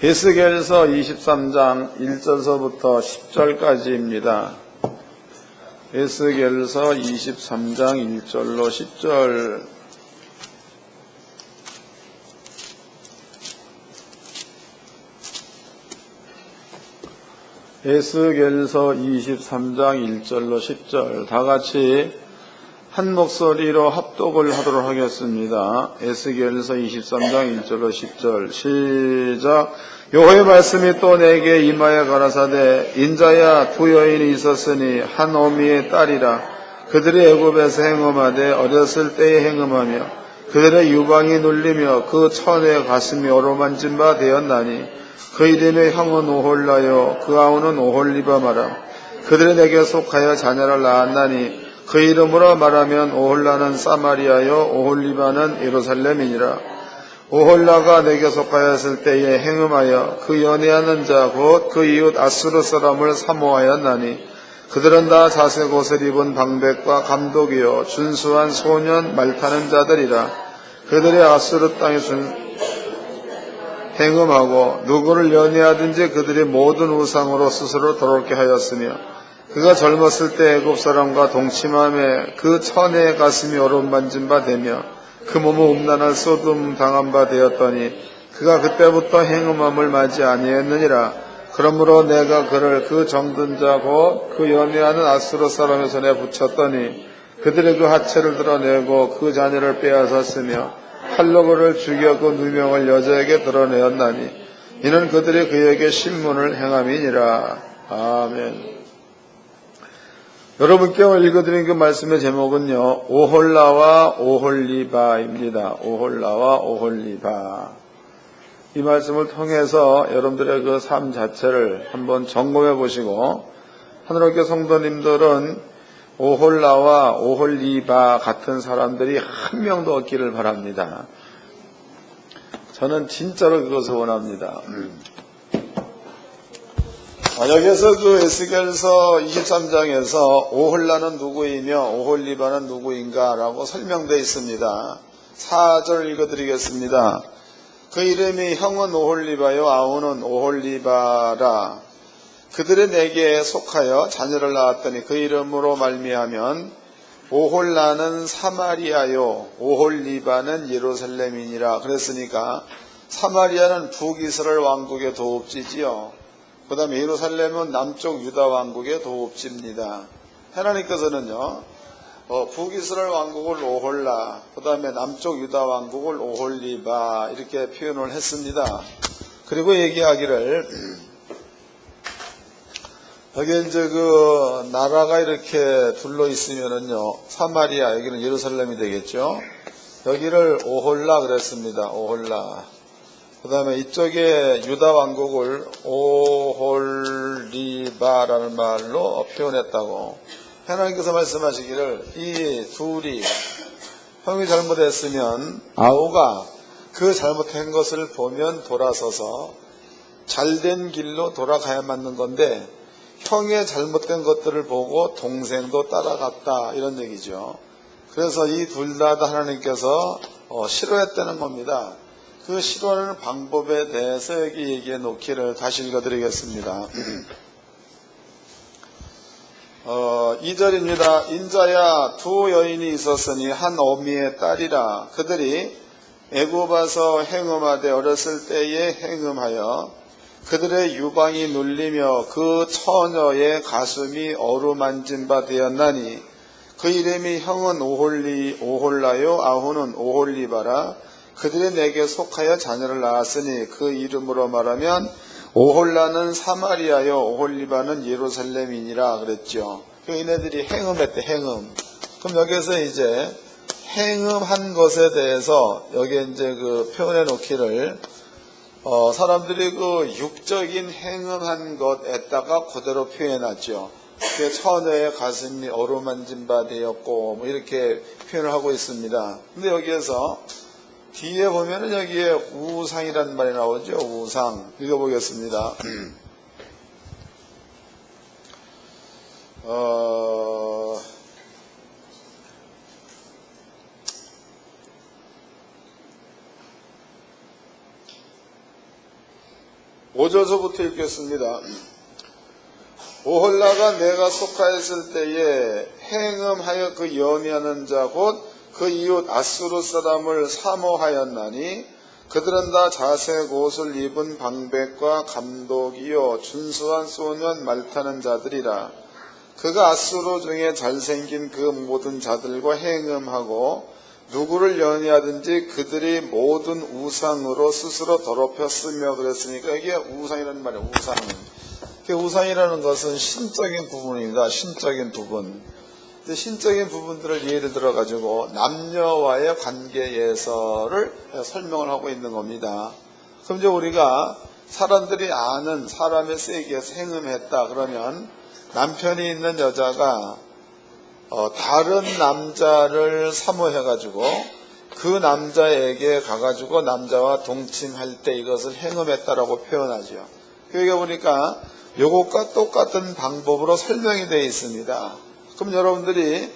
에스겔서 23장 1절서부터 10절까지입니다. 에스겔서 23장 1절로 10절. 에스겔서 23장 1절로 10절 다 같이 한 목소리로 합독을 하도록 하겠습니다. 에스겔서 23장 1절로 10절 시작. 여호와의 말씀이 또 내게 임하여 가라사대 인자야 두 여인이 있었으니 한 어미의 딸이라. 그들이 애굽에서 행음하되 어렸을 때에 행음하며 그들의 유방이 눌리며 그 처녀의 가슴이 어루만진 바 되었나니 그 이름의 형은 오홀라요 그 아우는 오홀리바 마라. 그들이 내게 속하여 자녀를 낳았나니 그 이름으로 말하면 오홀라는 사마리아요 오홀리바는 예루살렘이니라. 오홀라가 내게 속하였을 때에 행음하여 그 연애하는 자 곧 그 이웃 아수르 사람을 사모하였나니 그들은 다 자색 옷을 입은 방백과 감독이요 준수한 소년 말 타는 자들이라. 그들이 아수르 땅에 행음하고 누구를 연애하든지 그들이 모든 우상으로 스스로 더럽게 하였으며 그가 젊었을 때 애굽 사람과 동침함에 그 처녀의 가슴이 어루만진 바 되며 그 몸은 음란할 소돔 당한 바 되었더니 그가 그때부터 행음함을 맞이 아니했느니라. 그러므로 내가 그를 그 정든 자 곧 그 연애하는 아수르 사람의 손에 붙였더니 그들이 그 하체를 드러내고 그 자녀를 빼앗았으며 칼로 그를 죽여 그 누명을 여자에게 드러내었나니 이는 그들이 그에게 신문을 행함이니라. 아멘. 여러분께 읽어드린 그 말씀의 제목은요, 오홀라와 오홀리바입니다. 오홀라와 오홀리바. 이 말씀을 통해서 여러분들의 그 삶 자체를 한번 점검해 보시고 하늘학교 성도님들은 오홀라와 오홀리바 같은 사람들이 한 명도 없기를 바랍니다. 저는 진짜로 그것을 원합니다. 여기에서 그 에스겔서 23장에서 오홀라는 누구이며 오홀리바는 누구인가 라고 설명되어 있습니다. 4절 읽어드리겠습니다. 그 이름이 형은 오홀리바요 아우는 오홀리바라. 그들이 내게 속하여 자녀를 낳았더니 그 이름으로 말미하면 오홀라는 사마리아요 오홀리바는 예루살렘이니라. 그랬으니까 사마리아는 북이스라엘 왕국의 도읍지지요. 그 다음에 예루살렘은 남쪽 유다 왕국의 도읍지입니다. 하나님께서는요, 북이스라엘 왕국을 오홀라, 그 다음에 남쪽 유다 왕국을 오홀리바, 이렇게 표현을 했습니다. 그리고 얘기하기를, 여기 이제 그 나라가 이렇게 둘러 있으면은요, 사마리아, 여기는 예루살렘이 되겠죠. 여기를 오홀라 그랬습니다. 오홀라. 그 다음에 이쪽에 유다 왕국을 오홀리바라는 말로 표현했다고. 하나님께서 말씀하시기를 이 둘이 형이 잘못했으면 아우가 그 잘못한 것을 보면 돌아서서 잘된 길로 돌아가야 맞는 건데 형의 잘못된 것들을 보고 동생도 따라갔다 이런 얘기죠. 그래서 이 둘 다 하나님께서 싫어했다는 겁니다. 그 싫어하는 방법에 대해서 여기 얘기해 놓기를 다시 읽어드리겠습니다. 2절입니다. 인자야 두 여인이 있었으니 한 어미의 딸이라. 그들이 애굽에서 행음하되 어렸을 때에 행음하여 그들의 유방이 눌리며 그 처녀의 가슴이 어루만진 바 되었나니 그 이름이 형은 오홀라요 아우는 오홀리바라. 그들이 내게 속하여 자녀를 낳았으니 그 이름으로 말하면 오홀라는 사마리아요 오홀리바는 예루살렘이니라 그랬죠. 얘네들이 행음했대. 행음. 그럼 여기서 이제 행음한 것에 대해서 여기에 이제 그 표현해 놓기를 사람들이 그 육적인 행음한 것에다가 그대로 표현하죠. 그 처녀의 가슴이 어루만진 바 되었고 뭐 이렇게 표현을 하고 있습니다. 근데 여기에서 뒤에 보면은 여기에 우상이라는 말이 나오죠. 우상. 읽어보겠습니다. 5절서부터 읽겠습니다. 오홀라가 내가 속하였을 때에 행음하여 그 연애하는 자 곧 그 이웃 아수르 사람을 사모하였나니 그들은 다 자색 옷을 입은 방백과 감독이요 준수한 소년 말타는 자들이라. 그가 아수르 중에 잘생긴 그 모든 자들과 행음하고 누구를 연애하든지 그들이 모든 우상으로 스스로 더럽혔으며 그랬으니까 이게 우상이라는 말이에요. 우상. 우상이라는 것은 신적인 부분입니다. 신적인 부분. 신적인 부분들을 예를 들어 가지고 남녀와의 관계에서를 설명을 하고 있는 겁니다. 그럼 이제 우리가 사람들이 아는 사람의 세계에서 행음했다 그러면 남편이 있는 여자가 다른 남자를 사모해가지고 그 남자에게 가가지고 남자와 동침할 때 이것을 행음했다라고 표현하죠. 여기 보니까 요것과 똑같은 방법으로 설명이 되어 있습니다. 그럼 여러분들이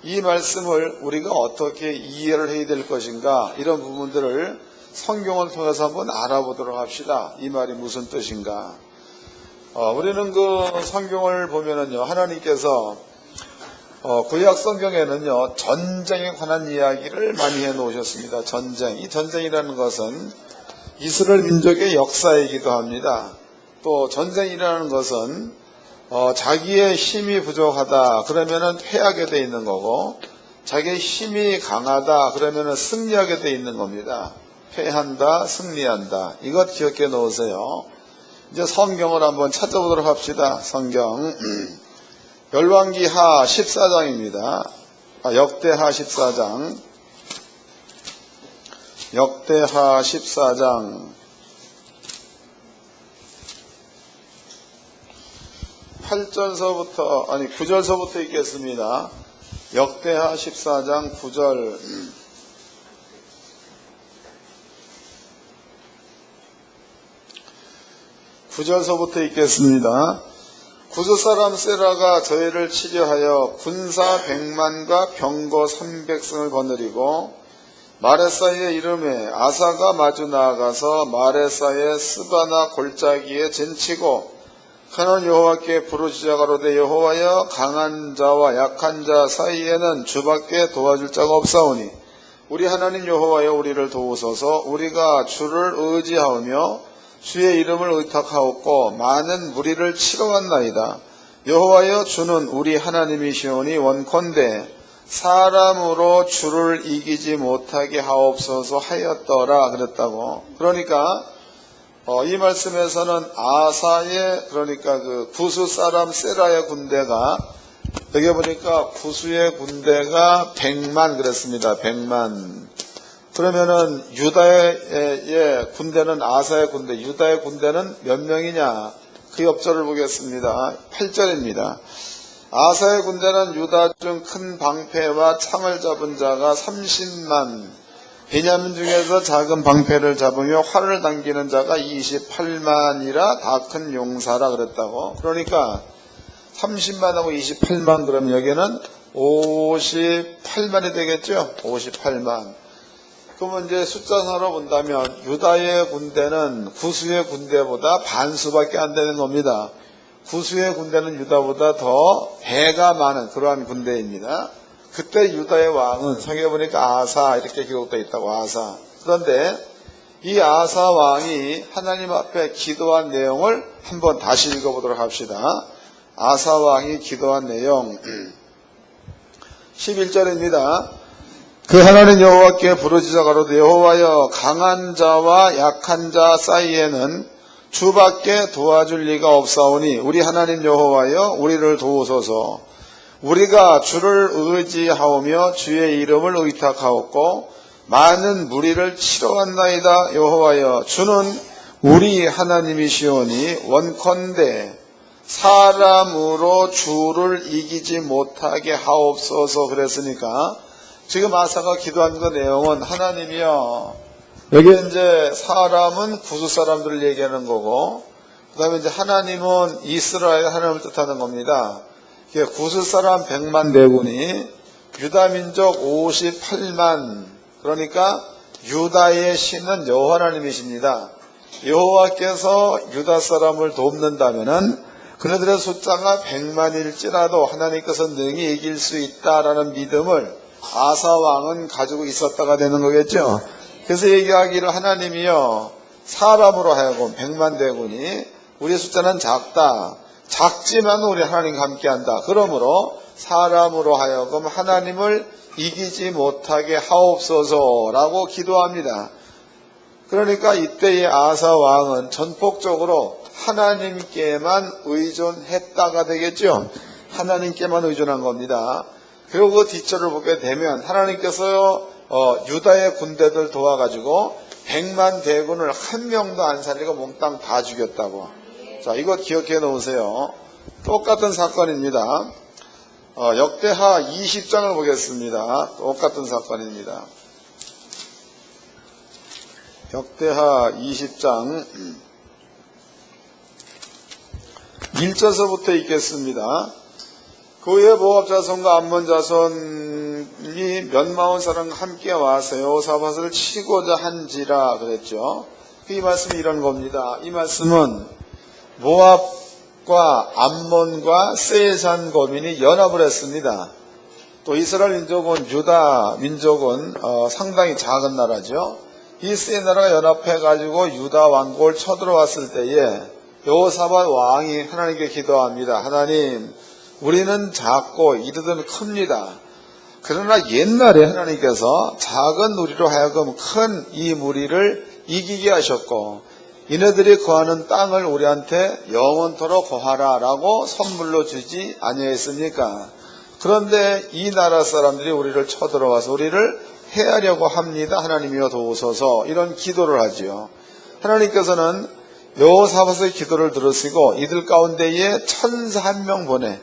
이 말씀을 우리가 어떻게 이해를 해야 될 것인가 이런 부분들을 성경을 통해서 한번 알아보도록 합시다. 이 말이 무슨 뜻인가. 우리는 그 성경을 보면은요 하나님께서 구약 성경에는요 전쟁에 관한 이야기를 많이 해 놓으셨습니다. 전쟁. 이 전쟁이라는 것은 이스라엘 민족의 역사이기도 합니다. 또 전쟁이라는 것은 자기의 힘이 부족하다 그러면은 패하게 돼 있는 거고 자기의 힘이 강하다 그러면은 승리하게 돼 있는 겁니다. 패한다 승리한다 이것 기억해 놓으세요. 이제 성경을 한번 찾아보도록 합시다. 성경 열왕기하 14장입니다. 역대하 14장 역대하 14장 8절서부터 9절서부터 읽겠습니다. 역대하 14장 9절. 9절서부터 읽겠습니다. 구스 사람 세라가 저희를 치려하여 군사 100만과 병거 300승을 거느리고 마레사의 이름에 아사가 마주 나아가서 마레사의 스바나 골짜기에 진치고 그는 여호와께 부르짖어 가로되 여호와여 강한 자와 약한 자 사이에는 주밖에 도와줄 자가 없사오니 우리 하나님 여호와여 우리를 도우소서. 우리가 주를 의지하오며 주의 이름을 의탁하옵고 많은 무리를 치러 왔나이다. 여호와여 주는 우리 하나님이시오니 원컨대 사람으로 주를 이기지 못하게 하옵소서 하였더라 그랬다고. 그러니까 이 말씀에서는 아사의 그러니까 그 구스 사람 세라의 군대가 여기 보니까 구스의 군대가 100만 그랬습니다. 100만. 그러면은 유다의 군대는 아사의 군대, 유다의 군대는 몇 명이냐? 그 옆절을 보겠습니다. 8절입니다. 아사의 군대는 유다 중 큰 방패와 창을 잡은 자가 30만, 베냐민 중에서 작은 방패를 잡으며 활을 당기는 자가 28만이라 다 큰 용사라 그랬다고. 그러니까 30만하고 28만 그러면 여기는 58만이 되겠죠? 58만. 그러면 이제 숫자상으로 본다면 유다의 군대는 구스의 군대보다 반수밖에 안 되는 겁니다. 구스의 군대는 유다보다 더 배가 많은 그러한 군대입니다. 그때 유다의 왕은 성경에 보니까 아사 이렇게 기록되어 있다고. 아사. 그런데 이 아사 왕이 하나님 앞에 기도한 내용을 한번 다시 읽어보도록 합시다. 아사 왕이 기도한 내용 11절입니다. 그 하나님 여호와께 부르짖어 가로되 여호와여 강한 자와 약한 자 사이에는 주밖에 도와줄 리가 없사오니 우리 하나님 여호와여 우리를 도우소서. 우리가 주를 의지하오며 주의 이름을 의탁하옵고 많은 무리를 치러 왔나이다. 여호와여 주는 우리 하나님이시오니 원컨대 사람으로 주를 이기지 못하게 하옵소서 그랬으니까 지금 아사가 기도한 그 내용은 하나님이여, 여기 이제 사람은 구스 사람들을 얘기하는 거고 그 다음에 이제 하나님은 이스라엘 하나님을 뜻하는 겁니다. 구스 사람 100만 대군이 유다 민족 58만, 그러니까 유다의 신은 여호와 하나님이십니다. 여호와께서 유다 사람을 돕는다면은 그네들의 숫자가 100만일지라도 하나님께서 능히 이길 수 있다라는 믿음을 아사 왕은 가지고 있었다가 되는 거겠죠. 그래서 얘기하기를 하나님이요 사람으로 하여금 100만 대군이 우리 숫자는 작다. 작지만 우리 하나님과 함께한다. 그러므로 사람으로 하여금 하나님을 이기지 못하게 하옵소서라고 기도합니다. 그러니까 이때의 아사 왕은 전폭적으로 하나님께만 의존했다가 되겠죠. 하나님께만 의존한 겁니다. 그리고 그 뒷절을 보게 되면 하나님께서 유다의 군대들 도와가지고 100만 대군을 한 명도 안 살리고 몽땅 다 죽였다고. 자, 이거 기억해 놓으세요. 똑같은 사건입니다. 역대하 20장을 보겠습니다. 똑같은 사건입니다. 역대하 20장 1절서부터 읽겠습니다. 그 후에 모압 자손과 암몬 자손이 몇마흔 사람과 함께 와서 여호사밧을 치고자 한지라 그랬죠. 이 말씀이 이런 겁니다. 이 말씀은 모압과 암몬과 세일산 거민이 연합을 했습니다. 또 이스라엘 민족은 유다 민족은 상당히 작은 나라죠. 이 세 나라가 연합해가지고 유다 왕국을 쳐들어왔을 때에 여호사밧 왕이 하나님께 기도합니다. 하나님, 우리는 작고 이들은 큽니다. 그러나 옛날에 하나님께서 작은 무리로 하여금 큰 이 무리를 이기게 하셨고 이네들이 거하는 땅을 우리한테 영원토록 거하라 라고 선물로 주지 아니했습니까? 그런데 이 나라 사람들이 우리를 쳐들어와서 우리를 해하려고 합니다. 하나님이여 도우소서. 이런 기도를 하지요. 하나님께서는 여호사밧의 기도를 들으시고 이들 가운데에 천사 한 명 보내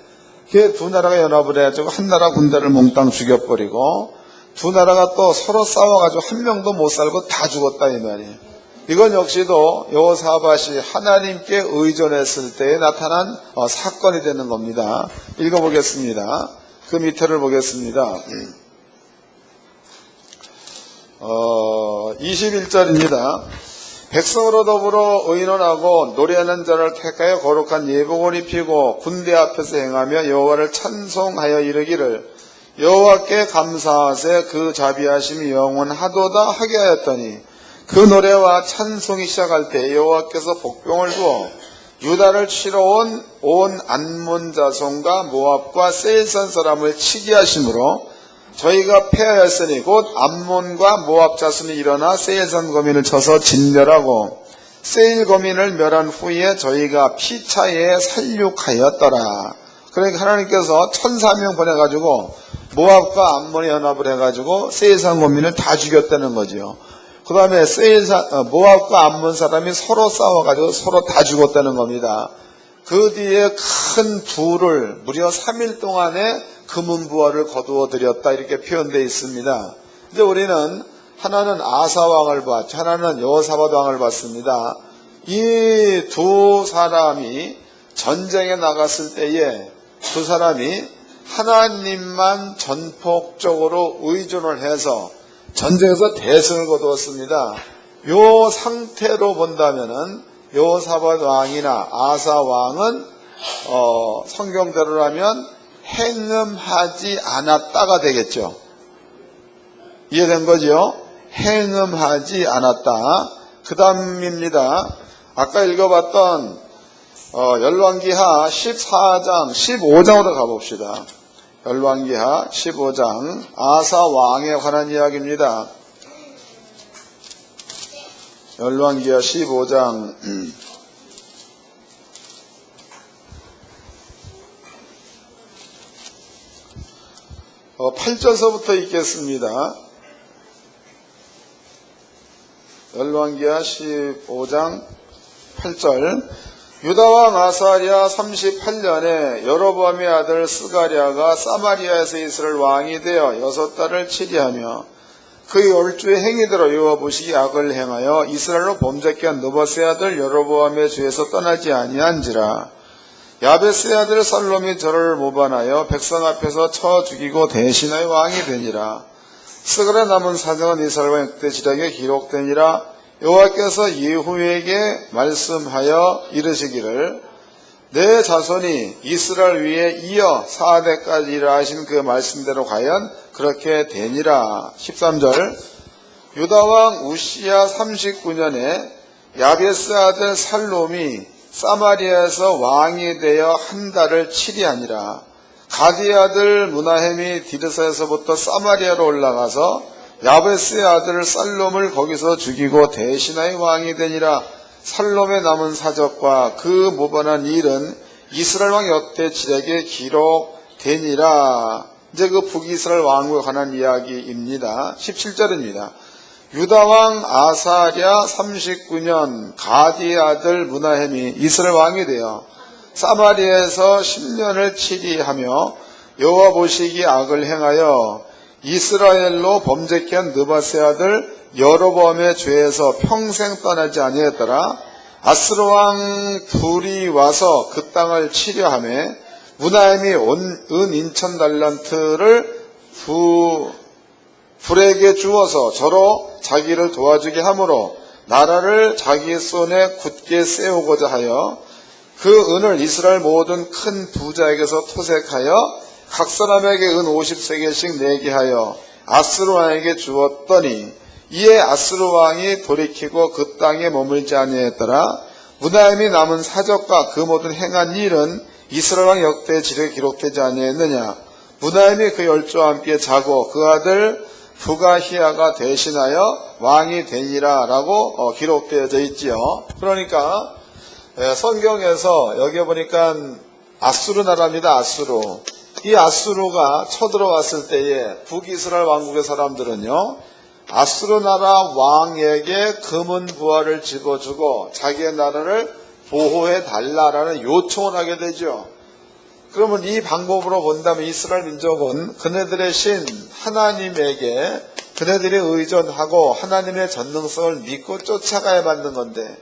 그 두 나라가 연합을 해가지고 한 나라 군대를 몽땅 죽여버리고 두 나라가 또 서로 싸워가지고 한 명도 못 살고 다 죽었다 이 말이에요. 이건 역시도 여호사밧이 하나님께 의존했을 때에 나타난 사건이 되는 겁니다. 읽어보겠습니다. 그 밑에를 보겠습니다. 21절입니다. 백성으로 더불어 의논하고 노래하는 자를 택하여 거룩한 예복을 입히고 군대 앞에서 행하며 여호와를 찬송하여 이르기를 여호와께 감사하세 그 자비하심이 영원하도다 하게 하였더니 그 노래와 찬송이 시작할 때 여호와께서 복병을 두어 유다를 치러 온 암몬 자손과 모압과 세일산 사람을 치게 하심으로 저희가 패하였으니 곧 암몬과 모압 자손이 일어나 세일산 거민을 쳐서 진멸하고 세일 거민을 멸한 후에 저희가 피차에 살육하였더라. 그러니까 하나님께서 1,400명 보내가지고 모압과 암몬이 연합을 해가지고 세일산 거민을 다 죽였다는 거죠. 그 다음에 모압과 암몬 사람이 서로 싸워가지고 서로 다 죽었다는 겁니다. 그 뒤에 큰 부를 무려 3일 동안에 금은부화를 거두어 드렸다 이렇게 표현되어 있습니다. 이제 우리는 하나는 아사 왕을 봤죠. 하나는 여호사밧 왕을 봤습니다. 이 두 사람이 전쟁에 나갔을 때에 두 사람이 하나님만 전폭적으로 의존을 해서 전쟁에서 대승을 거두었습니다. 요 상태로 본다면은 여호사밧 왕이나 아사 왕은 성경대로라면 행음하지 않았다가 되겠죠. 이해된 거죠? 행음하지 않았다. 그 다음입니다. 아까 읽어봤던 열왕기하 14장 15장으로 가봅시다. 열왕기하 15장 아사 왕에 관한 이야기입니다. 열왕기하 15장 8절서부터 읽겠습니다. 열왕기하 15장 8절 유다왕 아사랴 38년에 여로보암의 아들 스가랴가 사마리아에서 이스라엘 왕이 되어 6달을 치리하며 그의 얼주의 행위대로 여호와 보시기 악을 행하여 이스라엘로 범죄케 한 느밧의 아들 여로보암의 죄에서 떠나지 아니한지라. 야베스의 아들 살롬이 저를 모반하여 백성 앞에서 쳐 죽이고 대신하여 왕이 되니라. 스가랴 남은 사정은 이스라엘 왕 역대 지략에 기록되니라. 여호와께서 예후에게 말씀하여 이르시기를 내 자손이 이스라엘 위에 이어 4대까지 이라 하신 그 말씀대로 과연 그렇게 되니라. 13절 유다왕 우시야 39년에 야베스 아들 살롬이 사마리아에서 왕이 되어 한 달을 치리하니라. 가디의 아들 무나헴이 디르사에서부터 사마리아로 올라가서 야베스의 아들 살롬을 거기서 죽이고 대신하의 왕이 되니라. 살롬의 남은 사적과 그 모반한 일은 이스라엘 왕 역대 지략에 기록되니라. 이제 그 북이스라엘 왕국에 관한 이야기입니다. 17절입니다. 유다왕 아사랴 39년 가디의 아들 무나헴이 이스라엘 왕이 되어 사마리아에서 10년을 치리하며 여호와 보시기에 악을 행하여 이스라엘로 범죄케 한 느바세 아들 여로보암의 죄에서 평생 떠나지 아니했더라. 아스루 왕 둘이 와서 그 땅을 치려하며 무나헴이 은 인천 달란트를 불에게 주어서 저로 자기를 도와주게 하므로 나라를 자기 손에 굳게 세우고자 하여 그 은을 이스라엘 모든 큰 부자에게서 토색하여 각 사람에게 은 50세겔씩 내게 하여 아스루 왕에게 주었더니 이에 아스루 왕이 돌이키고 그 땅에 머물지 아니했더라. 무나헴이 남은 사적과 그 모든 행한 일은 이스라엘 왕 역대 지략에 기록되지 아니했느냐. 무나헴이 그 열조와 함께 자고 그 아들 부가히야가 대신하여 왕이 되니라 라고 기록되어져 있지요. 그러니까 성경에서 여기 보니까 아수르 나라입니다. 아수르. 이 아수르가 쳐들어왔을 때에 북이스라엘 왕국의 사람들은요, 아수르 나라 왕에게 금은 부하를 집어주고 자기의 나라를 보호해 달라라는 요청을 하게 되죠. 그러면 이 방법으로 본다면 이스라엘 민족은 그네들의 신 하나님에게 그네들이 의존하고 하나님의 전능성을 믿고 쫓아가야 맞는 건데,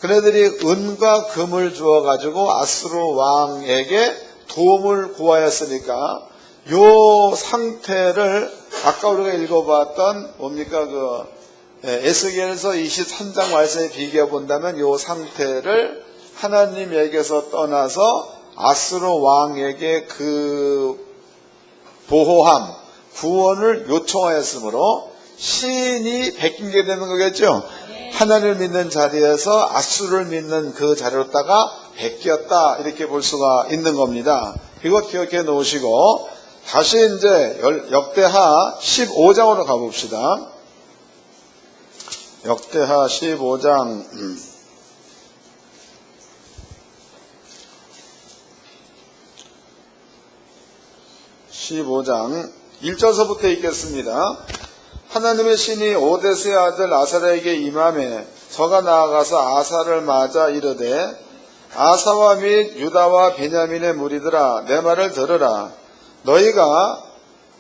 그네들이 은과 금을 주어가지고 아수르 왕에게 도움을 구하였으니까 요 상태를 아까 우리가 읽어봤던 뭡니까 에스겔서 23장 말씀에 비교해 본다면 요 상태를 하나님에게서 떠나서 아수르 왕에게 그 보호함, 구원을 요청하였으므로 신이 베낀게 되는 거겠죠. 하나님을 믿는 자리에서 아수르를 믿는 그 자리로다가 베꼈다, 이렇게 볼 수가 있는 겁니다. 이것 기억해 놓으시고 다시 이제 역대하 15장으로 가봅시다. 역대하 15장 15장 1절서부터 읽겠습니다. 하나님의 신이 오데스의 아들 아사랴에게 임하매 저가 나아가서 아사를 맞아 이르되 아사와 및 유다와 베냐민의 무리들아 내 말을 들으라. 너희가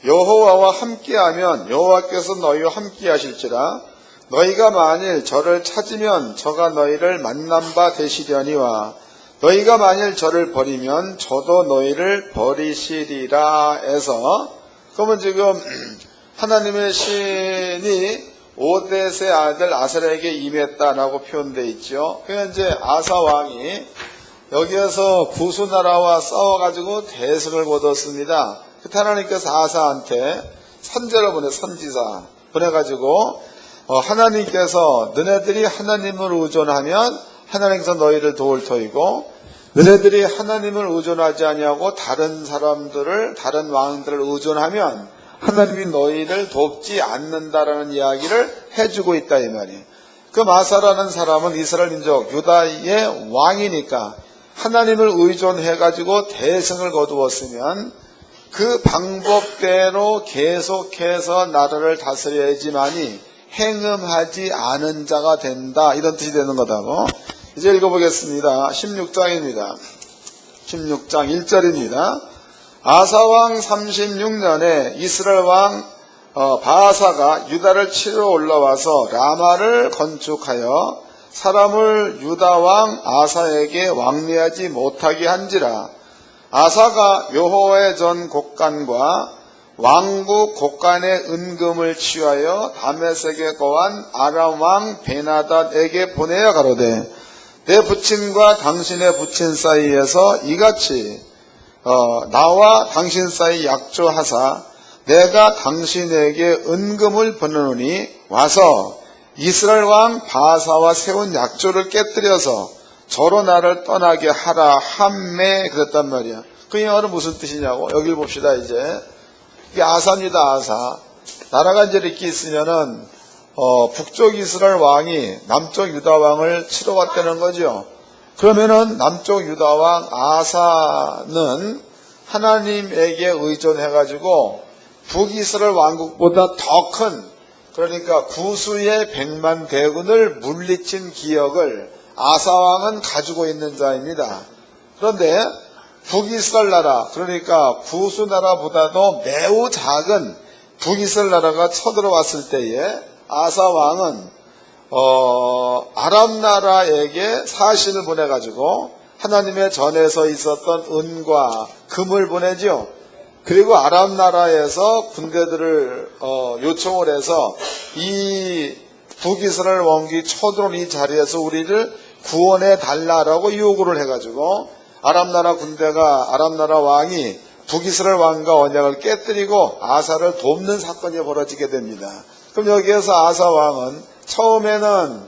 여호와와 함께하면 여호와께서 너희와 함께하실지라. 너희가 만일 저를 찾으면 저가 너희를 만난 바 되시려니와 너희가 만일 저를 버리면 저도 너희를 버리시리라 해서, 그러면 지금 하나님의 신이 오뎃의 아들 아사랴에게 임했다라고 표현되어 있죠. 그러니까 이제 아사 왕이 여기에서 구수나라와 싸워가지고 대승을 거뒀습니다. 그때 하나님께서 아사한테 선제를 선지자 보내가지고 하나님께서 너네들이 하나님을 의존하면 하나님께서 너희를 도울 터이고, 너네들이 하나님을 의존하지 아니하고 다른 사람들을, 다른 왕들을 의존하면 하나님이 너희를 돕지 않는다라는 이야기를 해주고 있다, 이 말이에요. 그 마사라는 사람은 이스라엘 민족 유다의 왕이니까 하나님을 의존해가지고 대승을 거두었으면 그 방법대로 계속해서 나라를 다스려야지만이 행음하지 않은 자가 된다, 이런 뜻이 되는 거다고. 이제 읽어보겠습니다. 16장입니다. 16장 1절입니다. 아사왕 36년에 이스라엘 왕 바아사가 유다를 치러 올라와서 라마를 건축하여 사람을 유다 왕 아사에게 왕래하지 못하게 한지라. 아사가 여호와의 전 곡간과 왕국 곳간의 은금을 취하여 다메섹에 거한 아람 왕 베나닷에게 보내어 가로되 내 부친과 당신의 부친 사이에서 이같이 나와 당신 사이 약조하사 내가 당신에게 은금을 보내노니 와서 이스라엘 왕 바사와 세운 약조를 깨뜨려서 저로 나를 떠나게 하라 함매 그랬단 말이야. 그 영어는 무슨 뜻이냐고 여길 봅시다. 이제 이게 아사입니다. 아사. 나라가 이제 이렇게 있으면은 북쪽 이스라엘 왕이 남쪽 유다 왕을 치러 왔다는 거죠. 그러면은 남쪽 유다 왕 아사는 하나님에게 의존해가지고 북이스라엘 왕국보다 더 큰, 그러니까 구수의 100만 대군을 물리친 기억을 아사 왕은 가지고 있는 자입니다. 그런데 북이스라엘 나라, 그러니까 구수 나라보다도 매우 작은 북이스라엘 나라가 쳐들어왔을 때에 아사 왕은 아람 나라에게 사신을 보내가지고 하나님의 전에서 있었던 은과 금을 보내죠. 그리고 아람 나라에서 군대들을 요청을 해서 이 북이스라엘 왕국이 쳐들어온 이 자리에서 우리를 구원해 달라라고 요구를 해가지고 아람 나라 군대가 아람 나라 왕이 북이스라엘 왕과 언약을 깨뜨리고 아사를 돕는 사건이 벌어지게 됩니다. 그럼 여기에서 아사 왕은 처음에는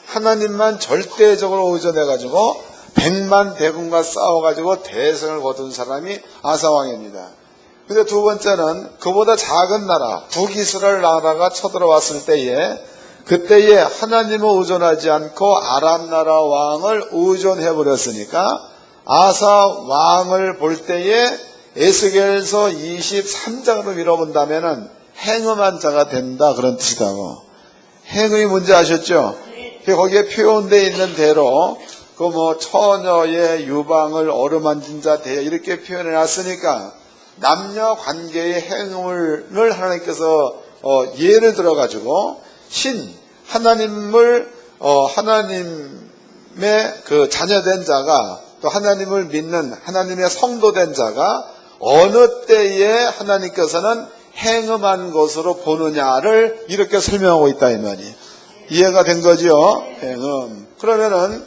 하나님만 절대적으로 의존해가지고 100만 대군과 싸워가지고 대승을 거둔 사람이 아사 왕입니다. 근데 두 번째는 그보다 작은 나라 북이스라엘 나라가 쳐들어왔을 때에 그때에 하나님을 의존하지 않고 아람 나라 왕을 의존해버렸으니까 아사 왕을 볼 때에 에스겔서 23장으로 밀어본다면은 행음한 자가 된다 그런 뜻이다고. 행음이 뭔지 아셨죠? 거기에 표현되어 있는 대로 그 처녀의 유방을 어루만진 자 대여 이렇게 표현해 놨으니까 남녀 관계의 행음을 하나님께서 예를 들어 가지고 하나님의 그 자녀된 자가 또 하나님을 믿는 하나님의 성도된 자가 어느 때에 하나님께서는 행음한 것으로 보느냐를 이렇게 설명하고 있다 이 말이에요. 이해가 된 거죠? 행음. 그러면은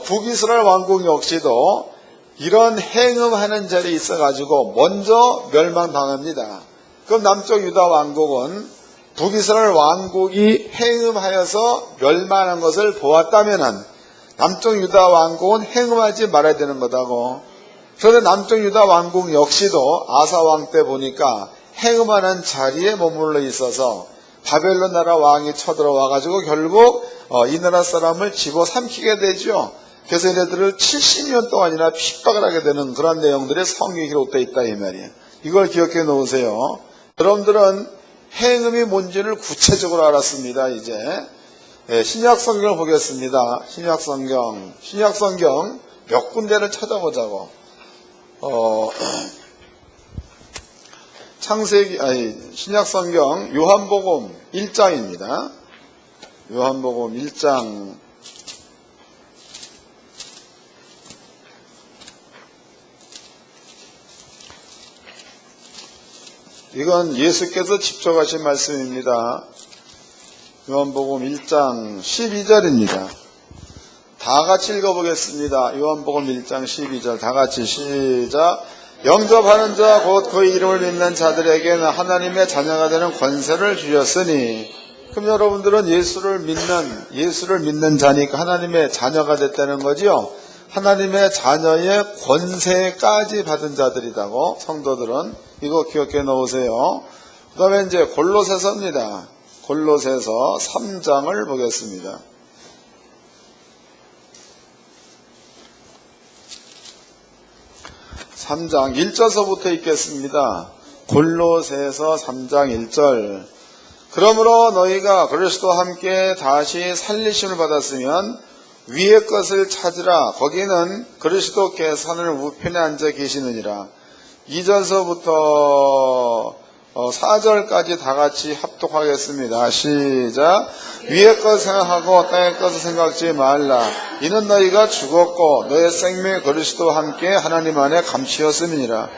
북이스라엘 왕국 역시도 이런 행음하는 자리에 있어가지고 먼저 멸망당합니다. 그럼 남쪽 유다 왕국은 북이스라엘 왕국이 행음하여서 멸망한 것을 보았다면은 남쪽 유다 왕국은 행음하지 말아야 되는 거다고. 그런데 남쪽 유다 왕국 역시도 아사 왕 때 보니까 행음하는 자리에 머물러 있어서 바벨론 나라 왕이 쳐들어와가지고 결국 이 나라 사람을 집어삼키게 되죠. 그래서 얘네들을 70년 동안이나 핍박을 하게 되는 그런 내용들이 성경에 기록되어 있다 이 말이에요. 이걸 기억해 놓으세요. 여러분들은 행음이 뭔지를 구체적으로 알았습니다. 이제 신약 성경을 보겠습니다. 신약 성경 몇 군데를 찾아보자고. 신약 성경 요한복음 1장입니다. 요한복음 1장 이건 예수께서 직접 하신 말씀입니다. 요한복음 1장 12절입니다. 다 같이 읽어보겠습니다. 요한복음 1장 12절 다 같이 시작. 영접하는 자 곧 그의 이름을 믿는 자들에게는 하나님의 자녀가 되는 권세를 주셨으니. 그럼 여러분들은 예수를 믿는 자니까 하나님의 자녀가 됐다는 거지요. 하나님의 자녀의 권세까지 받은 자들이라고 성도들은 이거 기억해 놓으세요. 그 다음에 이제 골로새서입니다. 골로새서 3장을 보겠습니다. (3장) 1절서부터 읽겠습니다. 골로새서 3장 1절. 그러므로 너희가 그리스도와 함께 다시 살리심을 받았으면 위의 것을 찾으라. 거기는 그리스도께서 하늘 우편에 앉아 계시느니라. 2절서부터 4절까지 다 같이 합독하겠습니다. 시작. 위의 것 생각하고 땅의 것을 생각지 말라. 이는 너희가 죽었고 너의 생명이 그리스도와 함께 하나님 안에 감추었음이니라.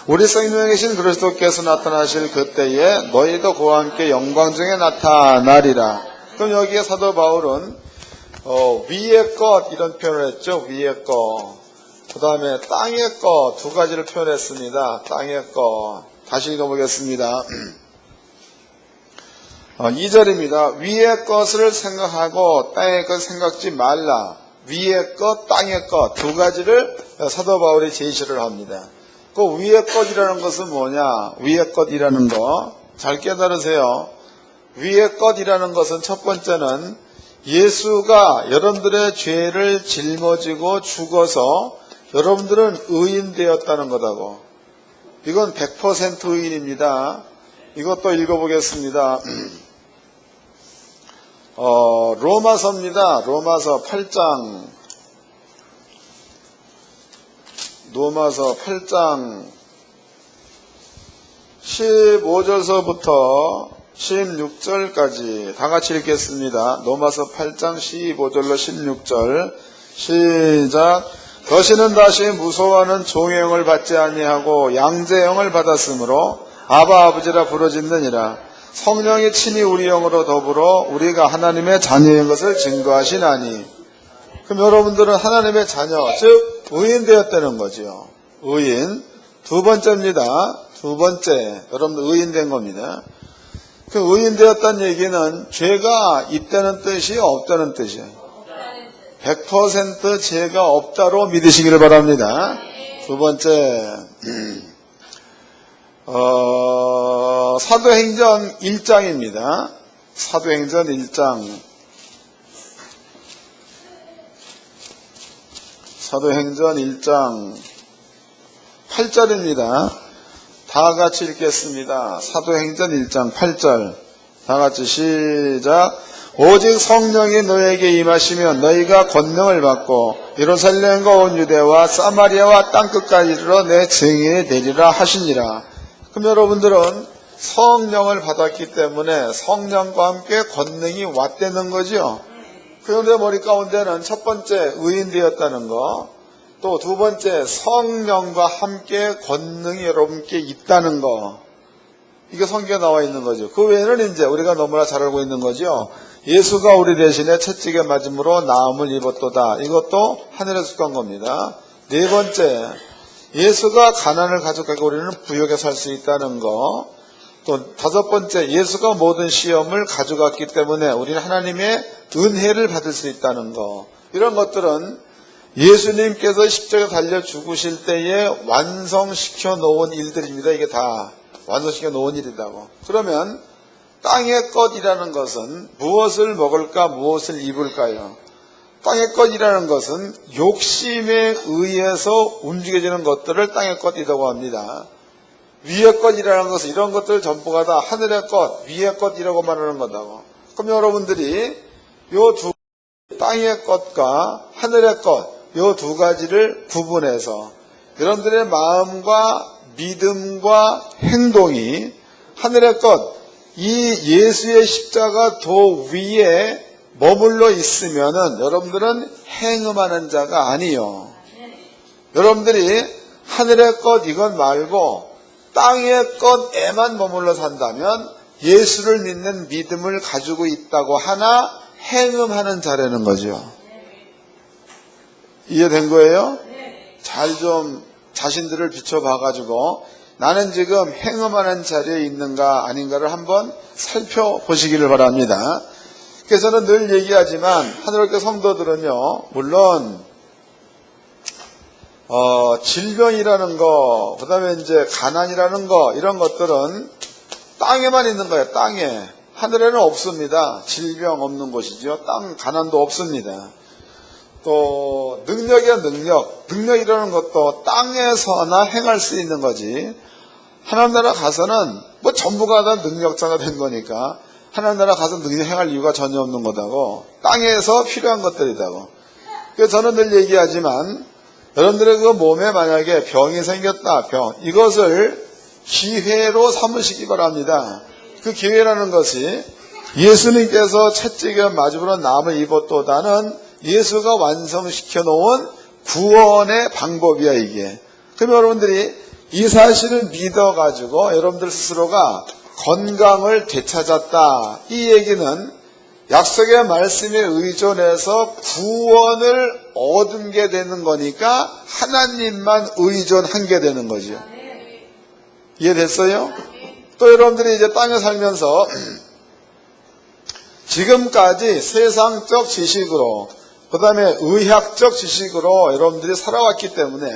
우리 생명에 계신 그리스도께서 나타나실 그때에 너희도 그와 함께 영광 중에 나타나리라. 그럼 여기에 사도 바울은 위의 것 이런 표현을 했죠. 위의 것. 그 다음에 땅의 것 두 가지를 표현했습니다. 땅의 것. 다시 읽어보겠습니다. 2절입니다. 위의 것을 생각하고 땅의 것 생각지 말라. 위의 것, 땅의 것 두 가지를 사도 바울이 제시를 합니다. 그 위의 것이라는 것은 뭐냐? 위의 것이라는 거 잘 깨달으세요. 위의 것이라는 것은 첫 번째는 예수가 여러분들의 죄를 짊어지고 죽어서 여러분들은 의인 되었다는 거다고. 이건 100% 의인입니다. 이것도 읽어보겠습니다. 로마서입니다. 로마서 8장 15절서부터 16절까지 다 같이 읽겠습니다. 로마서 8장 15절로 16절 시작. 너희는 다시 무서워하는 종의 영을 받지 아니하고 양자의 영을 받았으므로 아바 아버지라 부르짖느니라. 성령이 친히 우리 영으로 더불어 우리가 하나님의 자녀인 것을 증거하시나니. 그럼 여러분들은 하나님의 자녀, 즉 의인 되었다는 거죠. 의인. 두 번째입니다. 두 번째, 여러분들 의인 된 겁니다. 그 의인 되었다는 얘기는 죄가 있다는 뜻이 없다는 뜻이에요. 100% 죄가 없다로 믿으시기를 바랍니다. 두 번째, 사도행전 1장입니다. 사도행전 1장. 사도행전 1장 8절입니다. 다 같이 읽겠습니다. 사도행전 1장 8절. 다 같이 시작. 오직 성령이 너에게 임하시면 너희가 권능을 받고 예루살렘과 온 유대와 사마리아와 땅끝까지 이르러 내 증인이 되리라 하시니라. 그럼 여러분들은 성령을 받았기 때문에 성령과 함께 권능이 왔다는 거죠. 그런데 머리 가운데는 첫 번째 의인 되었다는 거, 또 두 번째 성령과 함께 권능이 여러분께 있다는 거, 이게 성경에 나와 있는 거죠. 그 외에는 이제 우리가 너무나 잘 알고 있는 거죠. 예수가 우리 대신에 채찍에 맞음으로 나음을 입었도다. 이것도 하늘에서 속한 겁니다. 네 번째, 예수가 가난을 가져가고 우리는 부욕에 살 수 있다는 거. 또 다섯 번째, 예수가 모든 시험을 가져갔기 때문에 우리는 하나님의 은혜를 받을 수 있다는 거. 이런 것들은 예수님께서 십자가에 달려 죽으실 때에 완성시켜 놓은 일들입니다. 이게 다 완성시켜 놓은 일이라고. 그러면 땅의 것이라는 것은 무엇을 먹을까, 무엇을 입을까요? 땅의 것이라는 것은 욕심에 의해서 움직여지는 것들을 땅의 것이라고 합니다. 위의 것이라는 것은 이런 것들 전부가 다 하늘의 것, 위의 것이라고 말하는 거다고. 그럼 여러분들이 요 두 땅의 것과 하늘의 것, 요 두 가지를 구분해서 여러분들의 마음과 믿음과 행동이 하늘의 것, 이 예수의 십자가 도 위에 머물러 있으면은 여러분들은 행음하는 자가 아니요. 여러분들이 하늘의 것 이것 말고 땅의 것에만 머물러 산다면 예수를 믿는 믿음을 가지고 있다고 하나 행음하는 자라는 거죠. 이해된 거예요? 잘 좀 자신들을 비춰봐가지고 나는 지금 행음하는 자리에 있는가 아닌가를 한번 살펴보시기를 바랍니다. 그래서 저는 늘 얘기하지만 하늘교회 성도들은요, 물론 질병이라는 거, 그 다음에 이제 가난이라는 거, 이런 것들은 땅에만 있는 거예요. 땅에. 하늘에는 없습니다. 질병 없는 곳이죠. 땅 가난도 없습니다. 또 능력이야 능력이라는 것도 땅에서나 행할 수 있는 거지. 하나님 나라 가서는 뭐 전부가 다 능력자가 된 거니까 하나님 나라 가서 능력 행할 이유가 전혀 없는 거다고. 땅에서 필요한 것들이다고. 그래서 저는 늘 얘기하지만 여러분들의 그 몸에 만약에 병이 생겼다, 이것을 기회로 삼으시기 바랍니다. 그 기회라는 것이 예수님께서 채찍에 맞음으로 나음을 입었도다는 예수가 완성시켜 놓은 구원의 방법이야, 이게. 그럼 여러분들이 이 사실을 믿어가지고 여러분들 스스로가 건강을 되찾았다. 이 얘기는 약속의 말씀에 의존해서 구원을 얻게 되는 거니까 하나님만 의존하게 되는 거죠. 이해됐어요? 또 여러분들이 이제 땅에 살면서 지금까지 세상적 지식으로, 그 다음에 의학적 지식으로 여러분들이 살아왔기 때문에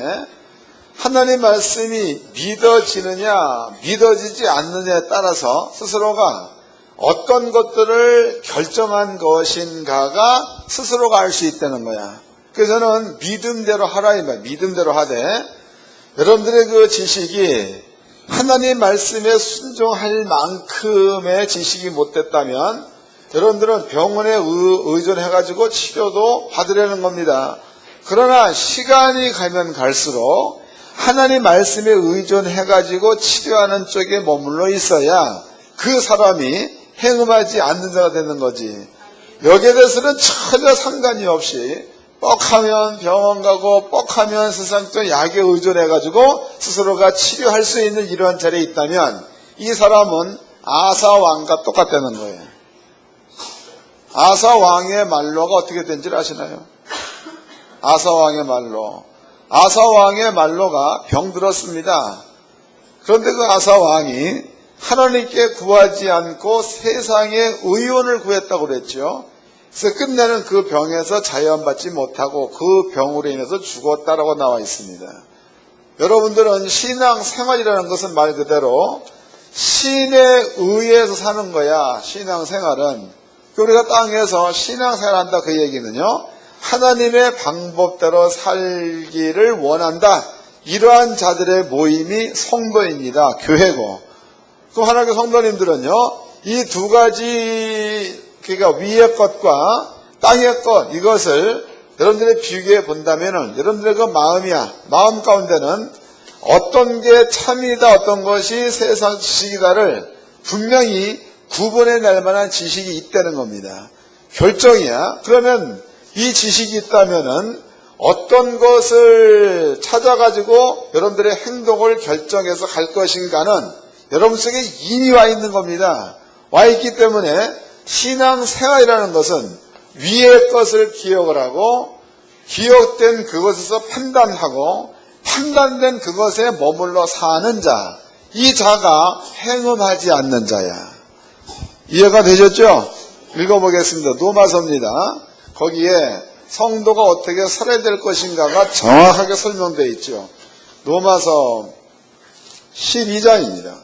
하나님 말씀이 믿어지느냐 믿어지지 않느냐에 따라서 스스로가 어떤 것들을 결정한 것인가가 스스로가 알 수 있다는 거야. 그래서 저는 믿음대로 하라 이 말, 믿음대로 하되 여러분들의 그 지식이 하나님 말씀에 순종할 만큼의 지식이 못 됐다면 여러분들은 병원에 의존해가지고 치료도 받으려는 겁니다. 그러나 시간이 가면 갈수록 하나님 말씀에 의존해가지고 치료하는 쪽에 머물러 있어야 그 사람이 행음하지 않는 자가 되는 거지. 여기에 대해서는 전혀 상관이 없이 뻑하면 병원 가고 뻑하면 세상적 약에 의존해가지고 스스로가 치료할 수 있는 이러한 자리에 있다면 이 사람은 아사 왕과 똑같다는 거예요. 아사 왕의 말로가 어떻게 된지 아시나요? 아사 왕의 말로. 아사 왕의 말로가 병들었습니다. 그런데 그 아사 왕이 하나님께 구하지 않고 세상의 의원을 구했다고 그랬죠. 그래서 끝내는 그 병에서 자연받지 못하고 그 병으로 인해서 죽었다라고 나와 있습니다. 여러분들은 신앙생활이라는 것은 말 그대로 신에 의해서 사는 거야. 신앙생활은. 우리가 땅에서 신앙생활 한다 그 얘기는요, 하나님의 방법대로 살기를 원한다. 이러한 자들의 모임이 성도입니다. 교회고. 그럼 하나님의 성도님들은요, 이 두 가지, 그러니까 위의 것과 땅의 것, 이것을 여러분들의 비교해 본다면은 여러분들의 그 마음이야. 마음 가운데는 어떤 게 참이다, 어떤 것이 세상 지식이다를 분명히 구분해낼 만한 지식이 있다는 겁니다. 결정이야. 그러면 이 지식이 있다면은 어떤 것을 찾아가지고 여러분들의 행동을 결정해서 갈 것인가는 여러분 속에 이미 와 있는 겁니다. 와 있기 때문에 신앙생활이라는 것은 위의 것을 기억을 하고 기억된 그것에서 판단하고 판단된 그것에 머물러 사는 자, 이 자가 행음하지 않는 자야. 이해가 되셨죠? 읽어보겠습니다. 로마서입니다. 거기에 성도가 어떻게 살아야 될 것인가가 정확하게 설명되어 있죠. 로마서 12장입니다.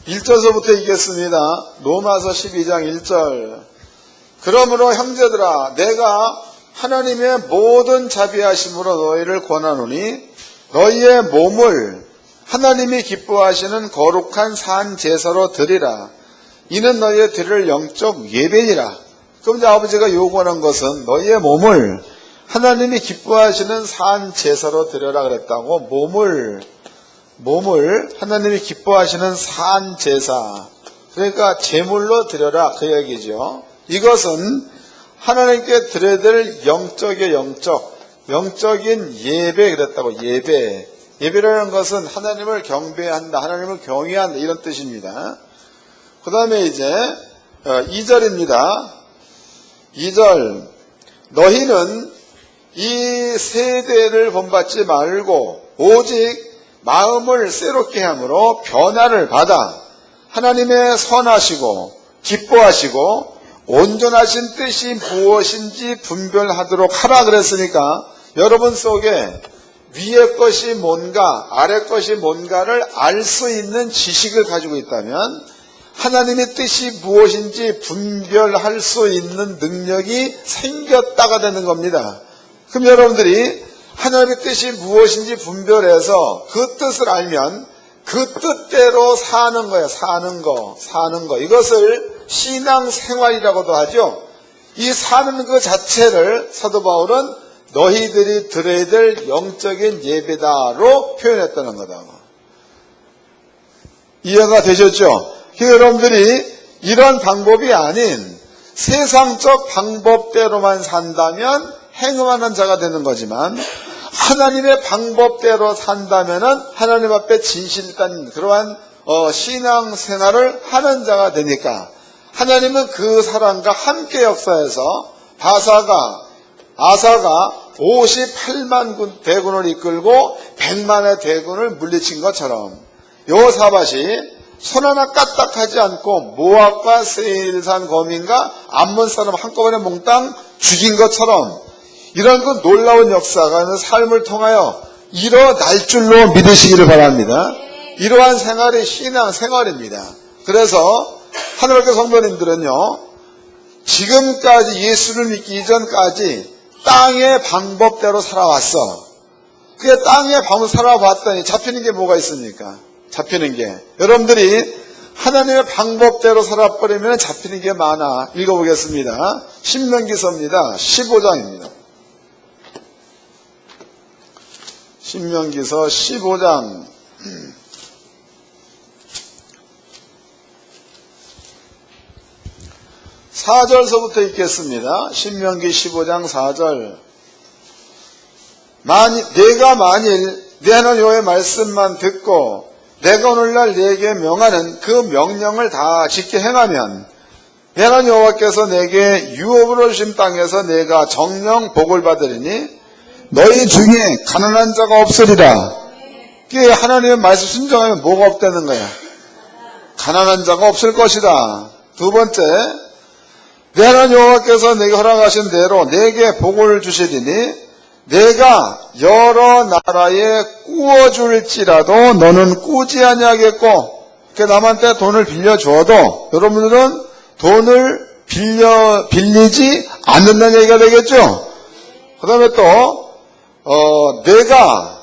1절서부터 읽겠습니다. 로마서 12장 1절. 그러므로 형제들아, 내가 하나님의 모든 자비하심으로 너희를 권하노니 너희의 몸을 하나님이 기뻐하시는 거룩한 산 제사로 드리라. 이는 너희의 드릴 영적 예배니라. 그럼 이제 아버지가 요구하는 것은 너희의 몸을 하나님이 기뻐하시는 산 제사로 드려라 그랬다고. 몸을 하나님이 기뻐하시는 산 제사, 그러니까 제물로 드려라 그 얘기죠. 이것은 하나님께 드려야 될 영적인 예배 그랬다고. 예배라는 것은 하나님을 경배한다, 하나님을 경외한다 이런 뜻입니다. 그 다음에 이제 2절입니다. 2절. 너희는 이 세대를 본받지 말고 오직 마음을 새롭게 함으로 변화를 받아 하나님의 선하시고 기뻐하시고 온전하신 뜻이 무엇인지 분별하도록 하라 그랬으니까 여러분 속에 위의 것이 뭔가 아래 것이 뭔가를 알 수 있는 지식을 가지고 있다면 하나님의 뜻이 무엇인지 분별할 수 있는 능력이 생겼다가 되는 겁니다. 그럼 여러분들이 하나님의 뜻이 무엇인지 분별해서 그 뜻을 알면 그 뜻대로 사는 거예요. 사는 거. 이것을 신앙생활이라고도 하죠. 이 사는 것 자체를 사도 바울은 너희들이 드려야 될 영적인 예배다로 표현했다는 거다. 이해가 되셨죠? 여러분들이 이런 방법이 아닌 세상적 방법대로만 산다면 행음하는 자가 되는 거지만 하나님의 방법대로 산다면은 하나님 앞에 진실된 그러한 신앙생활을 하는 자가 되니까 하나님은 그 사람과 함께 역사해서 아사가 58만 대군을 이끌고 100만의 대군을 물리친 것처럼 여호사밧이 손 하나 까딱하지 않고 모압과 세일산 거민과 암몬 사람 한꺼번에 몽땅 죽인 것처럼 이런 그 놀라운 역사가 삶을 통하여 일어날 줄로 믿으시기를 바랍니다. 이러한 생활이 신앙생활입니다. 그래서 하늘학교 성도님들은요, 지금까지 예수를 믿기 이전까지 땅의 방법대로 살아왔어. 그게 땅의 방법 살아봤더니 잡히는 게 뭐가 있습니까? 잡히는 게. 여러분들이 하나님의 방법대로 살아버리면 잡히는 게 많아. 읽어보겠습니다. 신명기서입니다. 15장입니다. 신명기서 15장 4절서부터 읽겠습니다. 신명기 15장 4절. 내가 만일 내 하나님 여호와의 말씀만 듣고 내가 오늘날 네게 명하는 그 명령을 다 지켜 행하면 내 하나님 여호와께서 내게 유업으로 주신 땅에서 내가 정령 복을 받으리니 너희 중에 가난한 자가 없으리라. 그게 하나님의 말씀 순종하면 뭐가 없다는 거야? 가난한 자가 없을 것이다. 두 번째, 내 하나님 여호와께서 내게 허락하신 대로 내게 복을 주시리니 내가 여러 나라에 꾸어줄지라도 너는 꾸지 아니하겠고, 남한테 돈을 빌려주어도 여러분들은 돈을 빌리지 않는다는 얘기가 되겠죠. 그 다음에 또 내가